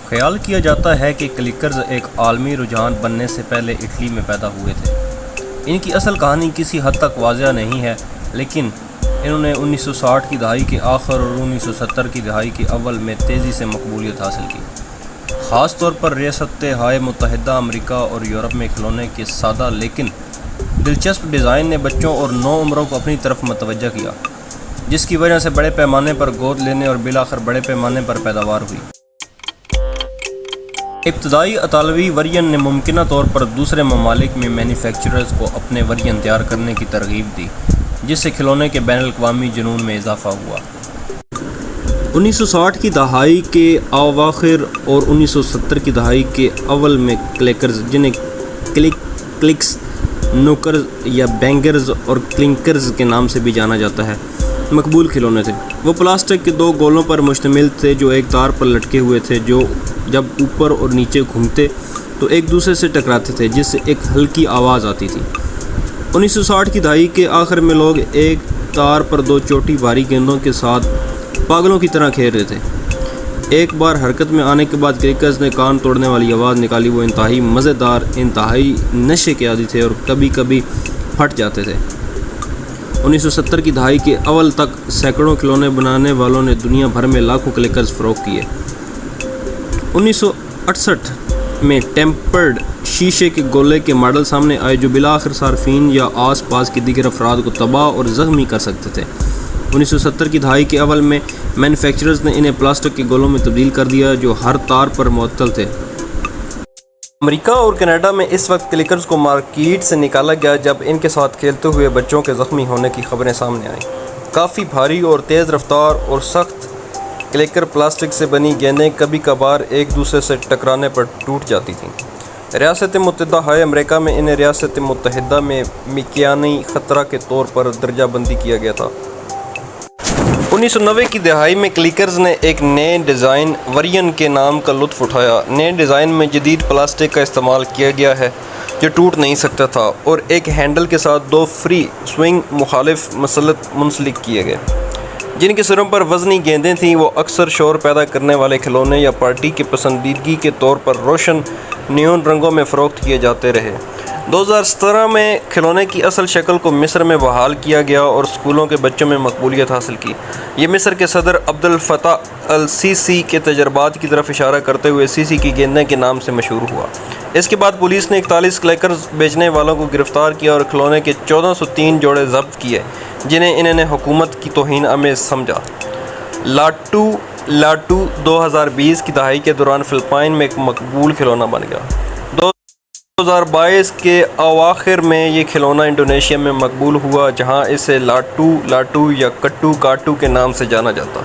خیال کیا جاتا ہے کہ کلکرز ایک عالمی رجحان بننے سے پہلے اٹلی میں پیدا ہوئے تھے۔ ان کی اصل کہانی کسی حد تک واضح نہیں ہے، لیکن انہوں نے 1960 کی دہائی کے آخر اور 1970 کی دہائی کے اول میں تیزی سے مقبولیت حاصل کی، خاص طور پر ریاستہائے متحدہ امریکہ اور یورپ میں کھلونے کے سادہ لیکن دلچسپ ڈیزائن نے بچوں اور نوعمروں کو اپنی طرف متوجہ کیا، جس کی وجہ سے بڑے پیمانے پر گود لینے اور بالآخر بڑے پیمانے پر پیداوار ہوئی۔ ابتدائی اطالوی ورژن نے ممکنہ طور پر دوسرے ممالک میں مینوفیکچررز کو اپنے ورژن تیار کرنے کی ترغیب دی، جس سے کھلونے کے بین الاقوامی جنون میں اضافہ ہوا۔ 1960 کی دہائی کے اواخر اور 1970 کی دہائی کے اول میں کلیکرز، جنہیں کلکس، نوکرز یا بینگرز اور کلنکرز کے نام سے بھی جانا جاتا ہے، مقبول کھلونے تھے۔ وہ پلاسٹک کے دو گولوں پر مشتمل تھے جو ایک تار پر لٹکے ہوئے تھے، جو جب اوپر اور نیچے گھومتے تو ایک دوسرے سے ٹکراتے تھے، جس سے ایک ہلکی آواز آتی تھی۔ 1960 کی دہائی کے آخر میں لوگ ایک تار پر دو چھوٹی بھاری گیندوں کے ساتھ پاگلوں کی طرح کھیل رہے تھے۔ ایک بار حرکت میں آنے کے بعد کلکرز نے کان توڑنے والی آواز نکالی۔ وہ انتہائی مزیدار، انتہائی نشے کے عادی تھے اور کبھی کبھی پھٹ جاتے تھے۔ 1970 کی دہائی کے اول تک سینکڑوں کھلونے بنانے والوں نے دنیا بھر میں لاکھوں کلکرز فروخت کیے۔ 1968 میں ٹیمپرڈ شیشے کے گولے کے ماڈل سامنے آئے جو بالآخر صارفین یا آس پاس کے دیگر افراد کو تباہ اور زخمی کر سکتے تھے۔ 1970 کی دہائی کے اول میں مینوفیکچررز نے انہیں پلاسٹک کے گولوں میں تبدیل کر دیا جو ہر تار پر معطل تھے۔ امریکہ اور کینیڈا میں اس وقت کلکرز کو مارکیٹ سے نکالا گیا جب ان کے ساتھ کھیلتے ہوئے بچوں کے زخمی ہونے کی خبریں سامنے آئیں۔ کافی بھاری اور تیز رفتار اور سخت کلکر پلاسٹک سے بنی گیندیں کبھی کبھار ایک دوسرے سے ٹکرانے پر ٹوٹ جاتی تھیں۔ ریاست متحدہ امریکہ میں انہیں ریاست متحدہ میں میکانی خطرہ کے طور پر درجہ بندی کیا گیا تھا۔ 1990 کی دہائی میں کلکرز نے ایک نئے ڈیزائن ورژن کے نام کا لطف اٹھایا۔ نئے ڈیزائن میں جدید پلاسٹک کا استعمال کیا گیا ہے جو ٹوٹ نہیں سکتا تھا، اور ایک ہینڈل کے ساتھ دو فری سوئنگ مخالف مسلط منسلک کیے گئے، جن کے سروں پر وزنی گیندیں تھیں۔ وہ اکثر شور پیدا کرنے والے کھلونے یا پارٹی کے پسندیدگی کے طور پر روشن نیون رنگوں میں فروخت کیے جاتے رہے۔ 2017 میں کھلونے کی اصل شکل کو مصر میں بحال کیا گیا اور اسکولوں کے بچوں میں مقبولیت حاصل کی۔ یہ مصر کے صدر عبد الفتاح السیسی کے تجربات کی طرف اشارہ کرتے ہوئے سیسی کی گیندیں کے نام سے مشہور ہوا۔ اس کے بعد پولیس نے 41 کلکرز بیچنے والوں کو گرفتار کیا اور کھلونے کے 1403 جوڑے ضبط کیے جنہیں انہوں نے حکومت کی توہین آمیز سمجھا۔ لاٹو 2020 کی دہائی کے دوران فلپائن میں ایک مقبول کھلونا بن گیا۔ 2022 کے اواخر میں یہ کھلونا انڈونیشیا میں مقبول ہوا، جہاں اسے لاٹو یا کٹو کاٹو کے نام سے جانا جاتا۔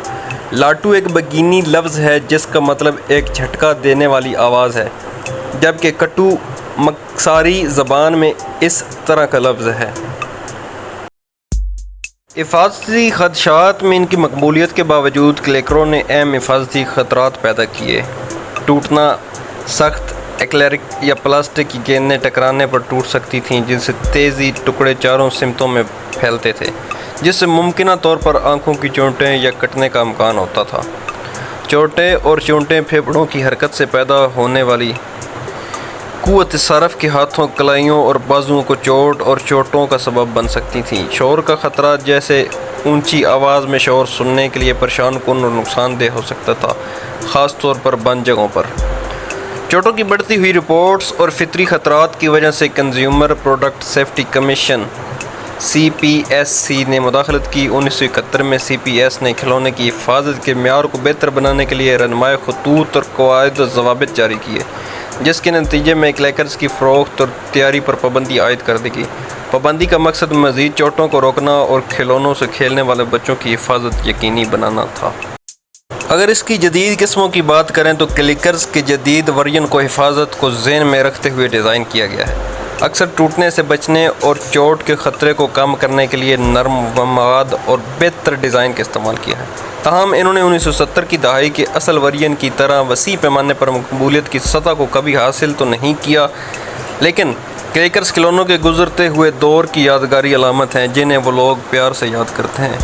لاٹو ایک بگینی لفظ ہے جس کا مطلب ایک جھٹکا دینے والی آواز ہے، جبکہ کٹو مکساری زبان میں اس طرح کا لفظ ہے۔ حفاظتی خدشات میں ان کی مقبولیت کے باوجود کلکروں نے اہم حفاظتی خطرات پیدا کیے۔ ٹوٹنا، سخت ایکریلک یا پلاسٹک کی گیندیں ٹکرانے پر ٹوٹ سکتی تھیں جن سے تیزی ٹکڑے چاروں سمتوں میں پھیلتے تھے، جس سے ممکنہ طور پر آنکھوں کی چونٹیں یا کٹنے کا امکان ہوتا تھا۔ چوٹیں اور چونٹیں پھیپھڑوں کی حرکت سے پیدا ہونے والی قوت صرف کے ہاتھوں، کلائیوں اور بازوؤں کو چوٹ اور چوٹوں کا سبب بن سکتی تھیں۔ شور کا خطرہ، جیسے اونچی آواز میں شور سننے کے لیے پریشان کن اور نقصان دہ ہو سکتا تھا، خاص طور پر بند جگہوں پر۔ چوٹوں کی بڑھتی ہوئی رپورٹس اور فطری خطرات کی وجہ سے consumer product safety commission CPSC نے مداخلت کی۔ 1971 میں CPS نے کھلونے کی حفاظت کے معیار کو بہتر بنانے کے لیے رہنمائی خطوط اور قواعد و ضوابط جاری کیے، جس کے نتیجے میں کلکرز کی فروخت اور تیاری پر پابندی عائد کر دی گئی۔ پابندی کا مقصد مزید چوٹوں کو روکنا اور کھلونوں سے کھیلنے والے بچوں کی حفاظت یقینی بنانا تھا۔ اگر اس کی جدید قسموں کی بات کریں تو کلکرز کے جدید ورژن کو حفاظت کو ذہن میں رکھتے ہوئے ڈیزائن کیا گیا ہے۔ اکثر ٹوٹنے سے بچنے اور چوٹ کے خطرے کو کم کرنے کے لیے نرم مواد اور بہتر ڈیزائن کا استعمال کیا ہے۔ تاہم انہوں نے 1970 کی دہائی کے اصل ورژن کی طرح وسیع پیمانے پر مقبولیت کی سطح کو کبھی حاصل تو نہیں کیا، لیکن کلکرز کھلونوں کے گزرتے ہوئے دور کی یادگاری علامت ہیں جنہیں وہ لوگ پیار سے یاد کرتے ہیں،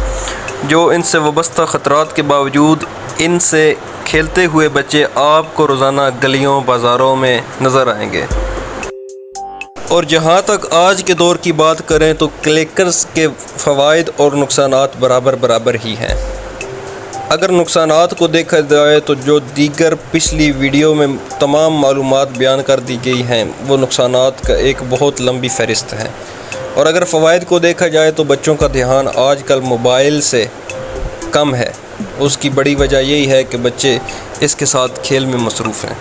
جو ان سے وابستہ خطرات کے باوجود ان سے کھیلتے ہوئے بچے آپ کو روزانہ گلیوں بازاروں میں نظر آئیں گے۔ اور جہاں تک آج کے دور کی بات کریں تو کلیکرز کے فوائد اور نقصانات برابر ہی ہیں۔ اگر نقصانات کو دیکھا جائے تو جو دیگر پچھلی ویڈیو میں تمام معلومات بیان کر دی گئی ہیں وہ نقصانات کا ایک بہت لمبی فہرست ہے، اور اگر فوائد کو دیکھا جائے تو بچوں کا دھیان آج کل موبائل سے کم ہے۔ اس کی بڑی وجہ یہی ہے کہ بچے اس کے ساتھ کھیل میں مصروف ہیں۔